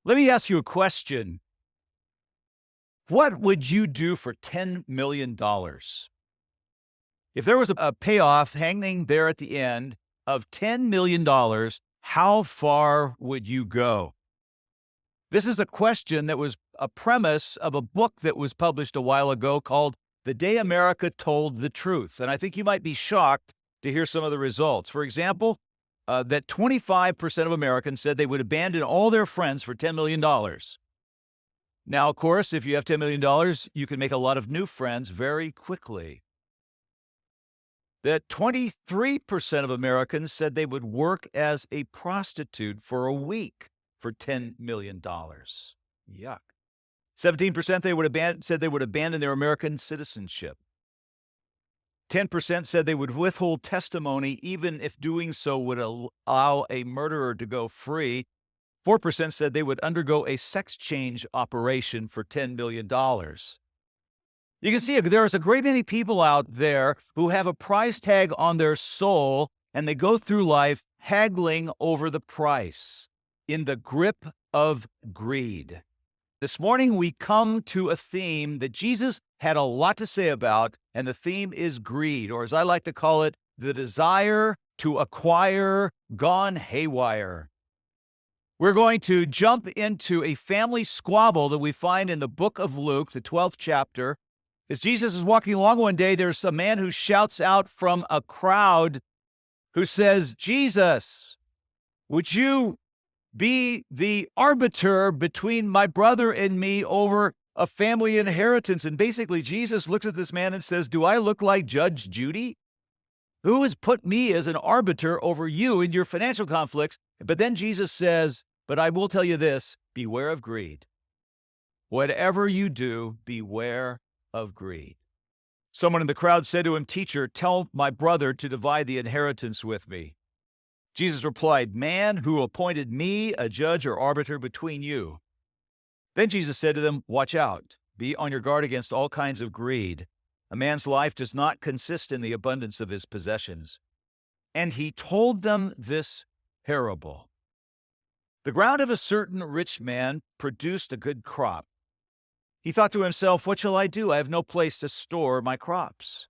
Let me ask you a question. What would you do for $10 million? If there was a payoff hanging there at the end of $10 million, how far would you go? This is a question that was a premise of a book that was published a while ago called The Day America Told the Truth. And I think you might be shocked to hear some of the results. For example, that 25% of Americans said they would abandon all their friends for $10 million. Now, of course, if you have $10 million, you can make a lot of new friends very quickly. That 23% of Americans said they would work as a prostitute for a week for $10 million. Yuck. 17% said they would abandon their American citizenship. 10% said they would withhold testimony even if doing so would allow a murderer to go free. 4% said they would undergo a sex change operation for $10 million. You can see there's a great many people out there who have a price tag on their soul, and they go through life haggling over the price in the grip of greed. This morning, we come to a theme that Jesus had a lot to say about, and the theme is greed, or as I like to call it, the desire to acquire gone haywire. We're going to jump into a family squabble that we find in the book of Luke, the 12th chapter. As Jesus is walking along one day, there's a man who shouts out from a crowd who says, "Jesus, would you be the arbiter between my brother and me over a family inheritance?" And basically, Jesus looks at this man and says, "Do I look like Judge Judy? Who has put me as an arbiter over you in your financial conflicts?" But then Jesus says, "But I will tell you this, beware of greed. Whatever you do, beware of greed." Someone in the crowd said to him, "Teacher, tell my brother to divide the inheritance with me." Jesus replied, "Man, who appointed me a judge or arbiter between you?" Then Jesus said to them, "Watch out. Be on your guard against all kinds of greed. A man's life does not consist in the abundance of his possessions." And he told them this parable. The ground of a certain rich man produced a good crop. He thought to himself, "What shall I do? I have no place to store my crops."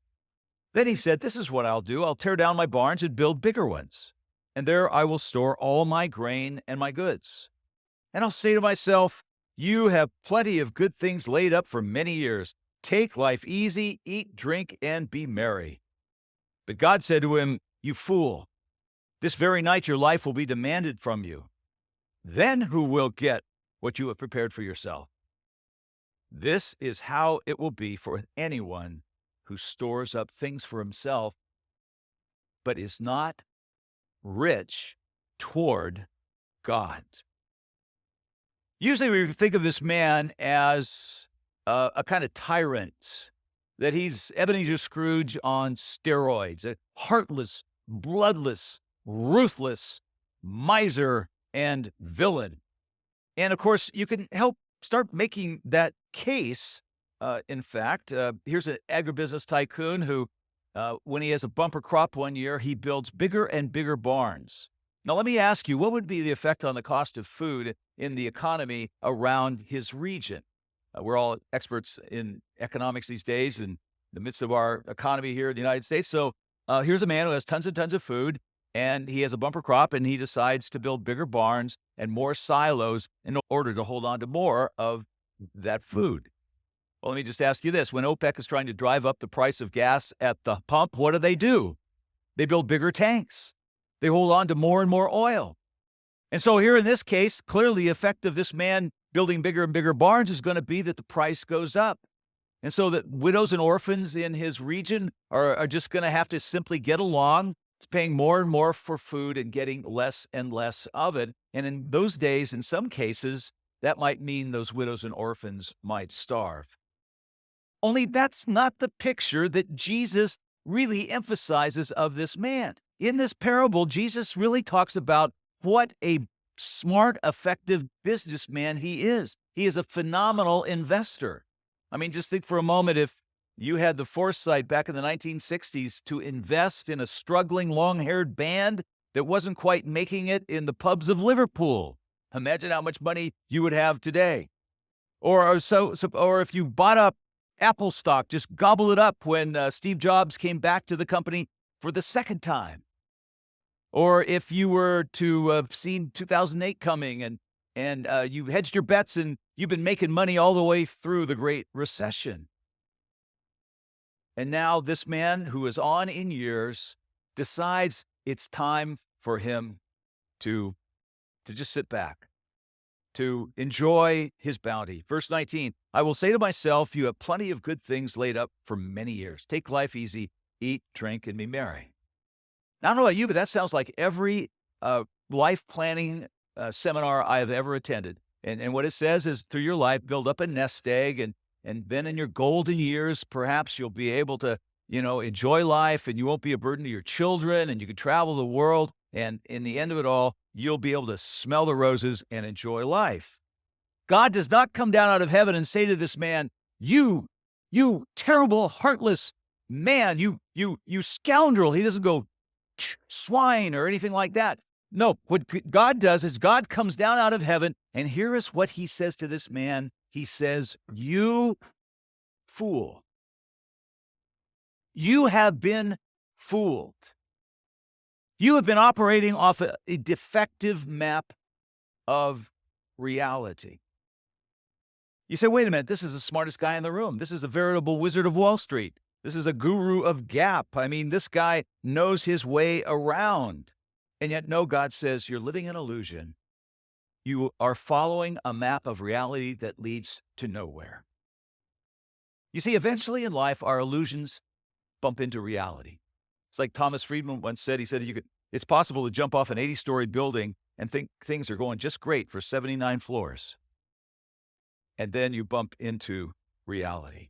Then he said, "This is what I'll do. I'll tear down my barns and build bigger ones. And there I will store all my grain and my goods. And I'll say to myself, you have plenty of good things laid up for many years. Take life easy, eat, drink, and be merry." But God said to him, "You fool, this very night your life will be demanded from you. Then who will get what you have prepared for yourself? This is how it will be for anyone who stores up things for himself, but is not rich toward God." Usually we think of this man as a kind of tyrant, that he's Ebenezer Scrooge on steroids, a heartless, bloodless, ruthless miser and villain. And of course, you can help start making that case. In fact, here's an agribusiness tycoon who, when he has a bumper crop one year, he builds bigger and bigger barns. Now, let me ask you, what would be the effect on the cost of food in the economy around his region? We're all experts in economics these days in the midst of our economy here in the United States. So here's a man who has tons and tons of food, and he has a bumper crop, and he decides to build bigger barns and more silos in order to hold on to more of that food. Well, let me just ask you this. When OPEC is trying to drive up the price of gas at the pump, what do? They build bigger tanks. They hold on to more and more oil. And so here in this case, clearly the effect of this man building bigger and bigger barns is going to be that the price goes up. And so that widows and orphans in his region are just going to have to simply get along, paying more and more for food and getting less and less of it. And in those days, in some cases, that might mean those widows and orphans might starve. Only that's not the picture that Jesus really emphasizes of this man. In this parable, Jesus really talks about what a smart, effective businessman he is. He is a phenomenal investor. I mean, just think for a moment, if you had the foresight back in the 1960s to invest in a struggling long-haired band that wasn't quite making it in the pubs of Liverpool. Imagine how much money you would have today. Or if you bought up Apple stock, just gobble it up when Steve Jobs came back to the company for the second time. Or if you were to have seen 2008 coming and you hedged your bets and you've been making money all the way through the Great Recession. And now this man who is on in years decides it's time for him to just sit back, to enjoy his bounty. Verse 19, I will say to myself, you have plenty of good things laid up for many years. Take life easy, eat, drink, and be merry. Now, I don't know about you, but that sounds like every life planning seminar I have ever attended. And what it says is through your life, build up a nest egg, and then in your golden years, perhaps you'll be able to, enjoy life, and you won't be a burden to your children, and you can travel the world. And in the end of it all, you'll be able to smell the roses and enjoy life. God does not come down out of heaven and say to this man, you terrible, heartless man, you scoundrel. He doesn't go, swine or anything like that. No, what God does is God comes down out of heaven, and here is what he says to this man. He says, you fool. You have been fooled. You have been operating off a defective map of reality. You say, wait a minute, this is the smartest guy in the room. This is a veritable Wizard of Wall Street. This is a guru of Gap. I mean, this guy knows his way around. And yet, no, God says, you're living an illusion. You are following a map of reality that leads to nowhere. You see, eventually in life, our illusions bump into reality. It's like Thomas Friedman once said, he said, it's possible to jump off an 80-story building and think things are going just great for 79 floors. And then you bump into reality.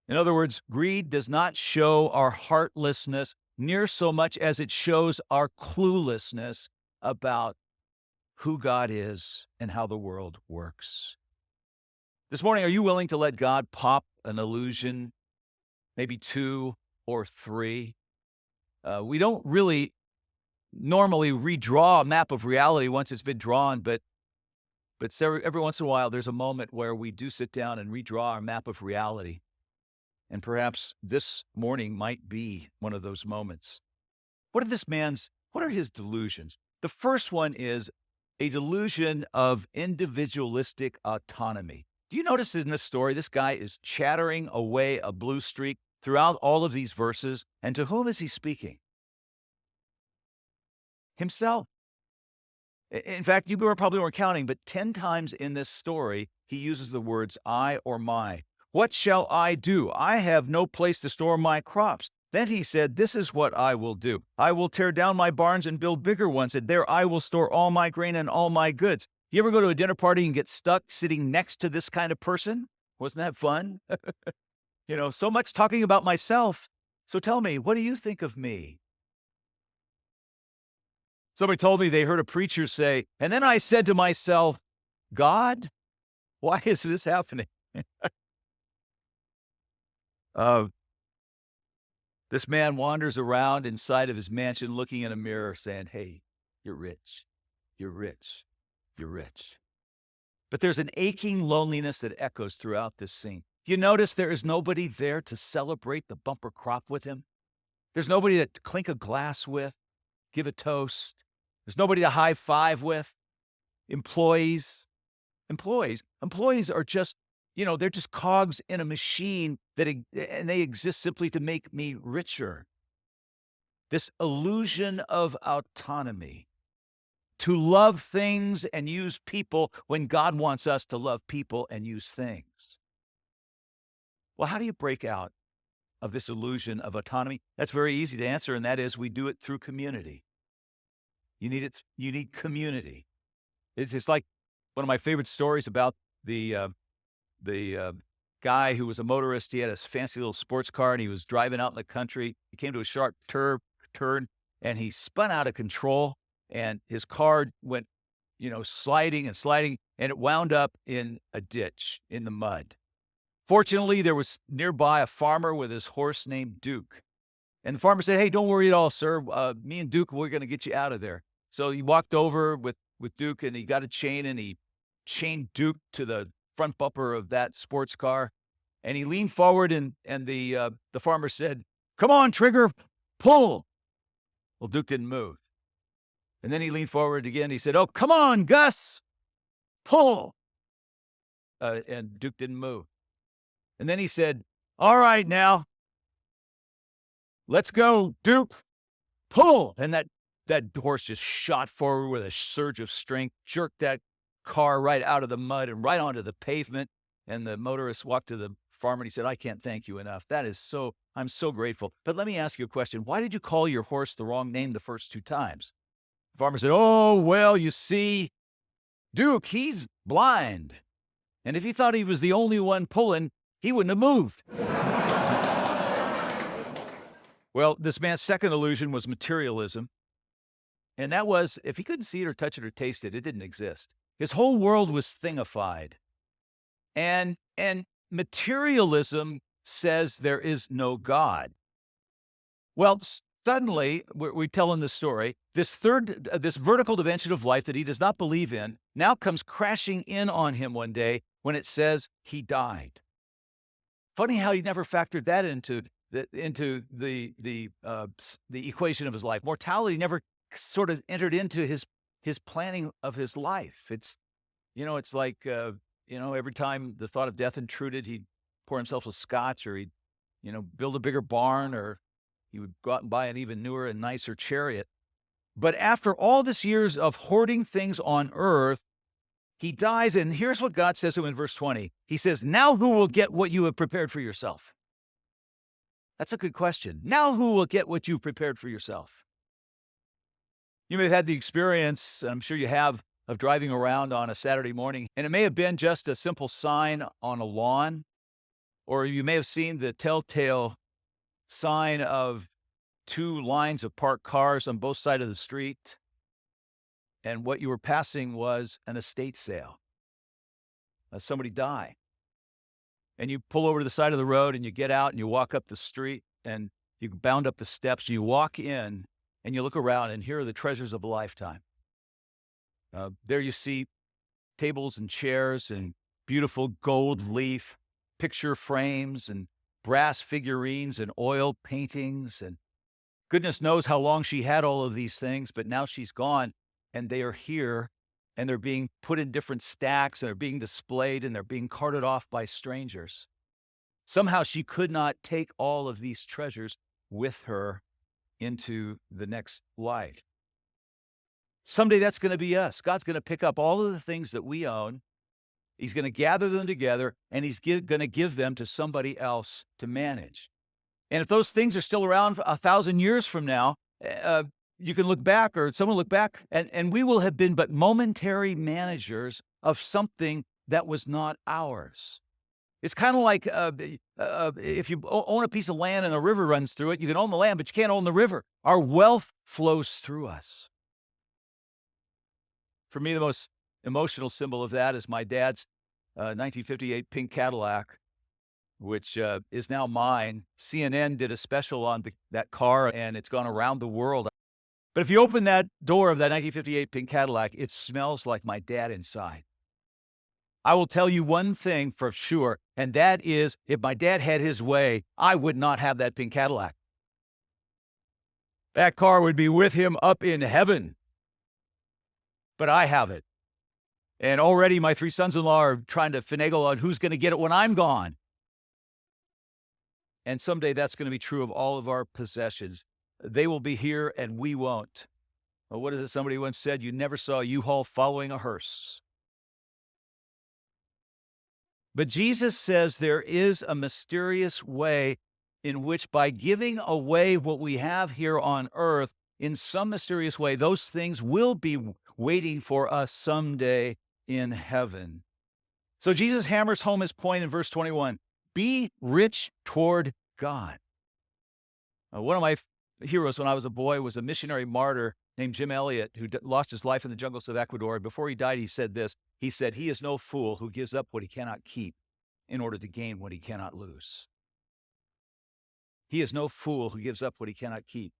In other words, greed does not show our heartlessness near so much as it shows our cluelessness about who God is and how the world works. This morning, are you willing to let God pop an illusion, maybe 2 or 3? We don't really normally redraw a map of reality once it's been drawn, but every once in a while, there's a moment where we do sit down and redraw our map of reality. And perhaps this morning might be one of those moments. What are his delusions? The first one is a delusion of individualistic autonomy. Do you notice in this story, this guy is chattering away a blue streak throughout all of these verses? And to whom is he speaking? Himself. In fact, you probably weren't counting, but 10 times in this story, he uses the words I or my. What shall I do? I have no place to store my crops. Then he said, this is what I will do. I will tear down my barns and build bigger ones, and there I will store all my grain and all my goods. You ever go to a dinner party and get stuck sitting next to this kind of person? Wasn't that fun? So much talking about myself. So tell me, what do you think of me? Somebody told me they heard a preacher say, and then I said to myself, God, why is this happening? This man wanders around inside of his mansion looking in a mirror saying, hey, you're rich, you're rich, you're rich. But there's an aching loneliness that echoes throughout this scene. You notice there is nobody there to celebrate the bumper crop with him. There's nobody to clink a glass with, give a toast. There's nobody to high five with. Employees are just, they're just cogs in a machine and they exist simply to make me richer. This illusion of autonomy, to love things and use people when God wants us to love people and use things. Well, how do you break out of this illusion of autonomy? That's very easy to answer, and that is we do it through community. You need community. It's like one of my favorite stories about the guy who was a motorist. He had his fancy little sports car, and he was driving out in the country. He came to a sharp turn, and he spun out of control, and his car went, sliding, and it wound up in a ditch in the mud. Fortunately, there was nearby a farmer with his horse named Duke. And the farmer said, hey, don't worry at all, sir. Me and Duke, we're going to get you out of there. So he walked over with with Duke, and he got a chain, and he chained Duke to the front bumper of that sports car. And he leaned forward, and the farmer said, "Come on, Trigger, pull." Well, Duke didn't move. And then he leaned forward again. He said, "Oh, come on, Gus, pull." And Duke didn't move. And then he said, "All right, now, let's go, Duke, pull." And that horse just shot forward with a surge of strength, jerked that car right out of the mud and right onto the pavement. And the motorist walked to the farmer and he said, "I can't thank you enough. I'm so grateful. But let me ask you a question. Why did you call your horse the wrong name the first 2 times?" The farmer said, "Oh, well, you see, Duke, he's blind. And if he thought he was the only one pulling, he wouldn't have moved." Well, this man's second illusion was materialism. And that was, if he couldn't see it or touch it or taste it, it didn't exist. His whole world was thingified. And materialism says there is no God. Well, suddenly, we're telling the story, this vertical dimension of life that he does not believe in now comes crashing in on him one day when it says he died. Funny how he never factored that into the equation of his life. Mortality never sort of entered into his planning of his life. It's like every time the thought of death intruded, he'd pour himself a scotch, or he'd build a bigger barn, or he would go out and buy an even newer and nicer chariot. But after all this years of hoarding things on earth, he dies, and here's what God says to him in verse 20. He says, "Now who will get what you have prepared for yourself?" That's a good question. Now who will get what you've prepared for yourself? You may have had the experience, I'm sure you have, of driving around on a Saturday morning, and it may have been just a simple sign on a lawn, or you may have seen the telltale sign of 2 lines of parked cars on both sides of the street, and what you were passing was an estate sale. Somebody died. And you pull over to the side of the road, and you get out, and you walk up the street, and you bound up the steps, and you walk in, and you look around, and here are the treasures of a lifetime. There you see tables and chairs and beautiful gold leaf picture frames and brass figurines and oil paintings, and goodness knows how long she had all of these things, but now she's gone, and they are here, and they're being put in different stacks, and they're being displayed, and they're being carted off by strangers. Somehow she could not take all of these treasures with her into the next life. Someday that's going to be us. God's going to pick up all of the things that we own. He's going to gather them together, and he's going to give them to somebody else to manage. And if those things are still around 1,000 years from now, you can look back, or someone look back, and we will have been but momentary managers of something that was not ours. It's kind of like if you own a piece of land and a river runs through it, you can own the land, but you can't own the river. Our wealth flows through us. For me, the most emotional symbol of that is my dad's 1958 pink Cadillac, which is now mine. CNN did a special on that car, and it's gone around the world. But if you open that door of that 1958 pink Cadillac, it smells like my dad inside. I will tell you one thing for sure, and that is, if my dad had his way, I would not have that pink Cadillac. That car would be with him up in heaven. But I have it. And already my 3 sons-in-law are trying to finagle on who's going to get it when I'm gone. And someday that's going to be true of all of our possessions. They will be here and we won't. Well, what is it? Somebody once said, you never saw a U-Haul following a hearse. But Jesus says there is a mysterious way in which, by giving away what we have here on earth, in some mysterious way, those things will be waiting for us someday in heaven. So Jesus hammers home his point in verse 21. Be rich toward God. One of my heroes when I was a boy was a missionary martyr named Jim Elliot, who lost his life in the jungles of Ecuador. Before he died, he said this. He said, he is no fool who gives up what he cannot keep in order to gain what he cannot lose. He is no fool who gives up what he cannot keep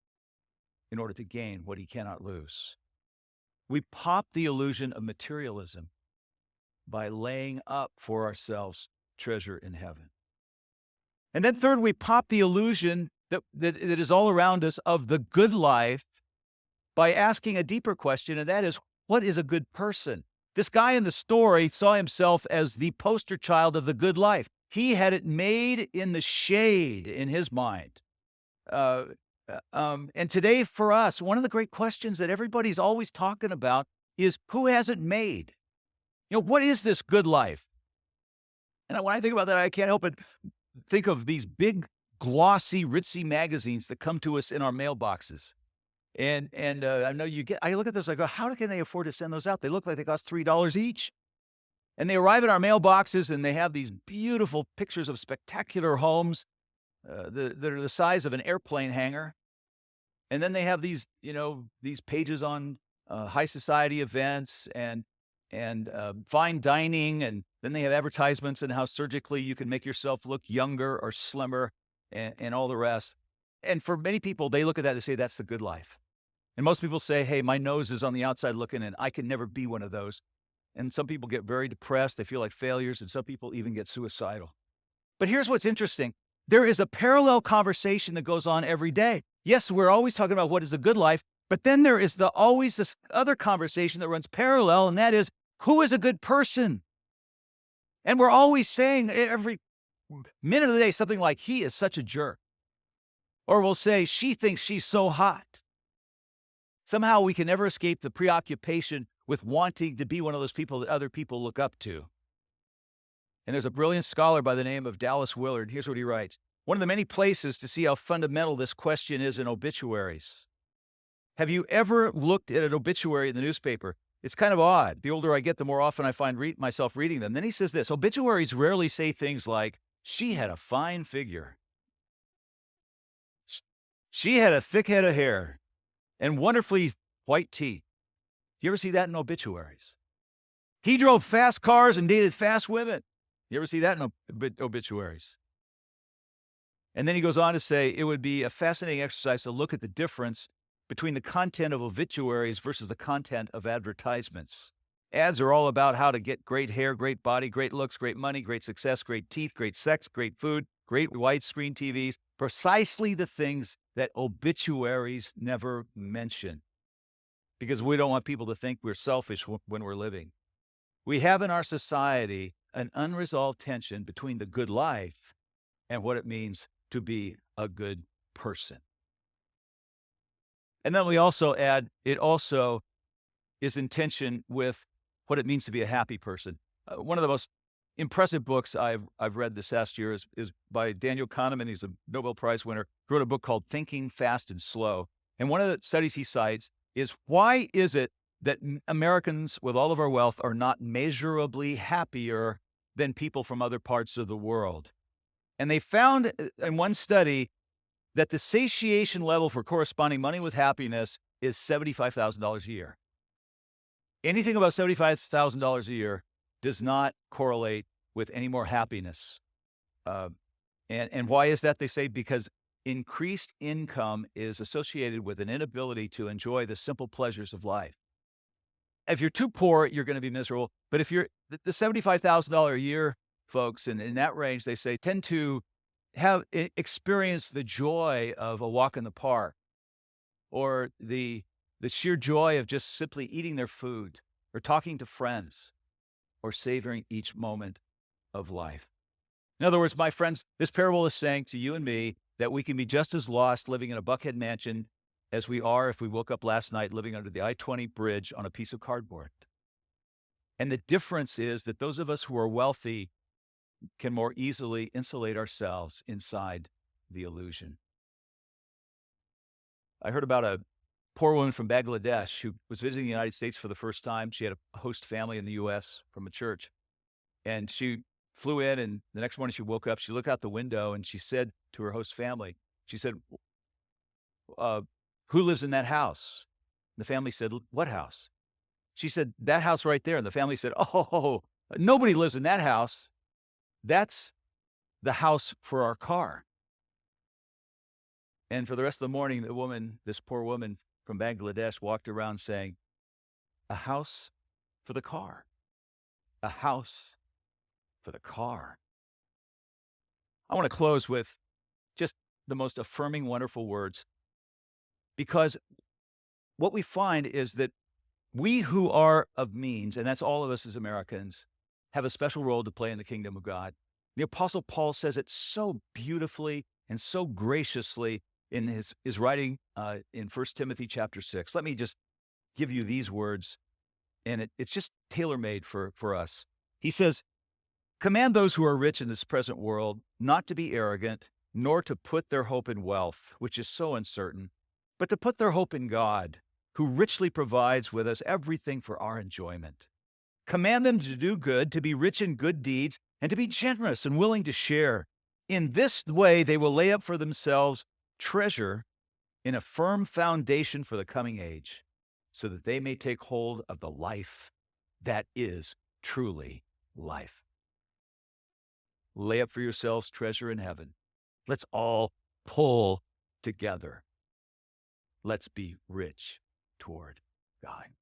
in order to gain what he cannot lose. we pop the illusion of materialism by laying up for ourselves treasure in heaven. And then third, we pop the illusion that is all around us of the good life by asking a deeper question, and that is, what is a good person? This guy in the story saw himself as the poster child of the good life. He had it made in the shade in his mind. And today for us, one of the great questions that everybody's always talking about is, who has it made? What is this good life? And when I think about that, I can't help but think of these big, glossy, ritzy magazines that come to us in our mailboxes. And I know I look at those, I go, how can they afford to send those out? They look like they cost $3 each. And they arrive in our mailboxes and they have these beautiful pictures of spectacular homes that are the size of an airplane hangar. And then they have these pages on high society events and fine dining. And then they have advertisements and how surgically you can make yourself look younger or slimmer and all the rest. And for many people, they look at that and say, that's the good life. And most people say, hey, my nose is on the outside looking in. I can never be one of those. And some people get very depressed. They feel like failures. And some people even get suicidal. But here's what's interesting. There is a parallel conversation that goes on every day. Yes, we're always talking about what is a good life. But then there is always this other conversation that runs parallel. And that is, who is a good person? And we're always saying every minute of the day something like, he is such a jerk. Or we'll say, she thinks she's so hot. Somehow we can never escape the preoccupation with wanting to be one of those people that other people look up to. And there's a brilliant scholar by the name of Dallas Willard. Here's what he writes. One of the many places to see how fundamental this question is in obituaries. Have you ever looked at an obituary in the newspaper? It's kind of odd. The older I get, the more often I find myself reading them. Then he says this, obituaries rarely say things like, she had a fine figure. She had a thick head of hair and wonderfully white teeth. You ever see that in obituaries? He drove fast cars and dated fast women. You ever see that in obituaries? And then he goes on to say, it would be a fascinating exercise to look at the difference between the content of obituaries versus the content of advertisements. Ads are all about how to get great hair, great body, great looks, great money, great success, great teeth, great sex, great food, great widescreen TVs, precisely the things that obituaries never mention. Because we don't want people to think we're selfish when we're living. We have in our society an unresolved tension between the good life and what it means to be a good person. And then we also add, it also is in tension with what it means to be a happy person. One of the most impressive books I've read this last year is by Daniel Kahneman. He's a Nobel Prize winner. He wrote a book called Thinking Fast and Slow. And one of the studies he cites is, why is it that Americans with all of our wealth are not measurably happier than people from other parts of the world? And they found in one study that the satiation level for corresponding money with happiness is $75,000 a year. Anything above $75,000 a year does not correlate with any more happiness. And why is that? They say because increased income is associated with an inability to enjoy the simple pleasures of life. If you're too poor, you're going to be miserable. But if you're the $75,000 a year folks, and in that range, they say, tend to experience the joy of a walk in the park, or the sheer joy of just simply eating their food, or talking to friends, or savoring each moment of life. In other words, my friends, this parable is saying to you and me that we can be just as lost living in a Buckhead mansion as we are if we woke up last night living under the I-20 bridge on a piece of cardboard. And the difference is that those of us who are wealthy can more easily insulate ourselves inside the illusion. I heard about a poor woman from Bangladesh who was visiting the United States for the first time. She had a host family in the U.S. from a church. And she flew in, and the next morning she woke up, she looked out the window, and she said to her host family, she said, who lives in that house? And the family said, what house? She said, that house right there. And the family said, oh, nobody lives in that house. That's the house for our car. And for the rest of the morning, this poor woman from Bangladesh walked around saying, A house for the car. A house for the car. I want to close with just the most affirming, wonderful words, because what we find is that we who are of means, and that's all of us as Americans, have a special role to play in the kingdom of God. The Apostle Paul says it so beautifully and so graciously in his writing in 1 Timothy chapter 6. Let me just give you these words, and it's just tailor-made for us. He says, "Command those who are rich in this present world not to be arrogant, nor to put their hope in wealth, which is so uncertain, but to put their hope in God, who richly provides with us everything for our enjoyment. Command them to do good, to be rich in good deeds, and to be generous and willing to share. In this way, they will lay up for themselves treasure in a firm foundation for the coming age, so that they may take hold of the life that is truly life." Lay up for yourselves treasure in heaven. Let's all pull together. Let's be rich toward God.